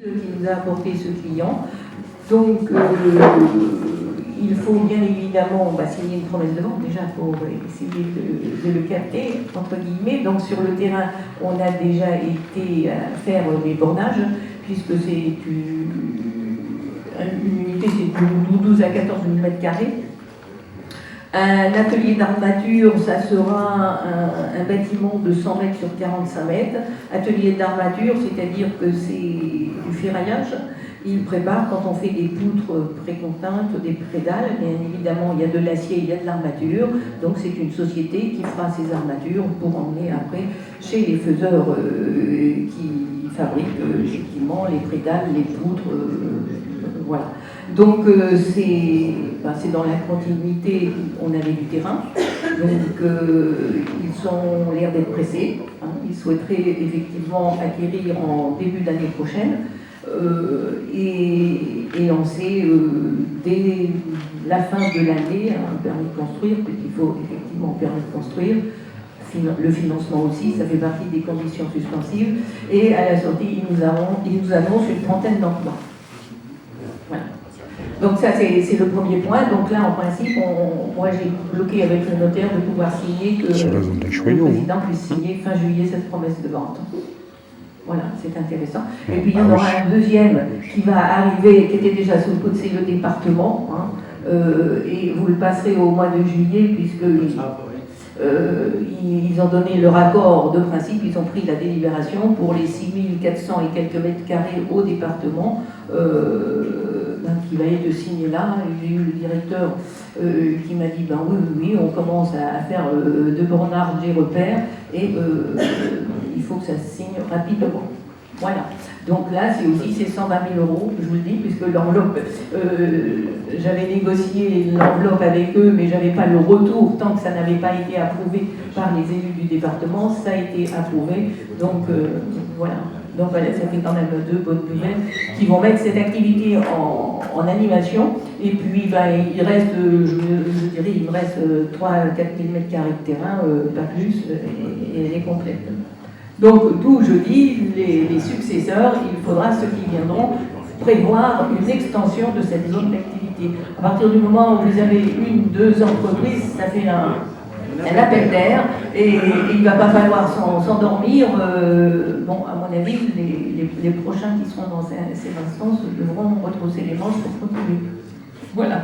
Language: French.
qui nous a apporté ce client. Donc, il faut bien évidemment signer une promesse de vente déjà pour essayer de le capter, entre guillemets. Donc, sur le terrain, on a déjà été faire des bornages, puisque c'est une unité, c'est de 12 à 14 mm². Un atelier d'armature, ça sera un bâtiment de 100 mètres sur 45 mètres. Atelier d'armature, c'est-à-dire que c'est du ferraillage. Il prépare quand on fait des poutres précontintes, des prédales. Bien évidemment, il y a de l'acier, il y a de l'armature. Donc c'est une société qui fera ces armatures pour emmener après chez les faiseurs qui fabriquent effectivement les prédales, les poutres. Voilà. Donc c'est dans la continuité, on avait du terrain, donc ils ont l'air d'être pressés, hein, ils souhaiteraient effectivement acquérir en début d'année prochaine et lancer dès la fin de l'année un permis de construire, puisqu'il faut effectivement un permis de construire. Le financement aussi, ça fait partie des conditions suspensives, et à la sortie, ils nous annoncent une trentaine d'emplois. Voilà. Donc ça, c'est le premier point. Donc là, en principe, moi j'ai bloqué avec le notaire de pouvoir signer que le président puisse signer fin juillet cette promesse de vente. Voilà, c'est intéressant. Et puis il y en aura un deuxième qui va arriver, qui était déjà sous le coup de c'est le département, hein, et vous le passerez au mois de juillet, puisque ils ont donné leur accord de principe, ils ont pris la délibération pour les 6400 et quelques mètres carrés au département, qui va être signé là. J'ai eu le directeur qui m'a dit oui, on commence à faire de bornards des repères et il faut que ça se signe rapidement. Voilà. Donc là, c'est aussi ces 120 000 €, je vous le dis, puisque l'enveloppe, j'avais négocié l'enveloppe avec eux, mais je n'avais pas le retour tant que ça n'avait pas été approuvé par les élus du département. Ça a été approuvé, donc voilà. Donc voilà, ça fait quand même deux bonnes nouvelles qui vont mettre cette activité en animation. Et puis il reste, je dirais, il me reste 3 à 4 000 m² de terrain, pas plus, et elle est complète. Donc, d'où je dis, les successeurs, il faudra, ceux qui viendront, prévoir une extension de cette zone d'activité. À partir du moment où vous avez une, deux entreprises, ça fait un appel d'air, et il ne va pas falloir s'endormir. Bon, à mon avis, les prochains qui seront dans ces instances devront retrousser les manches pour continuer. Voilà.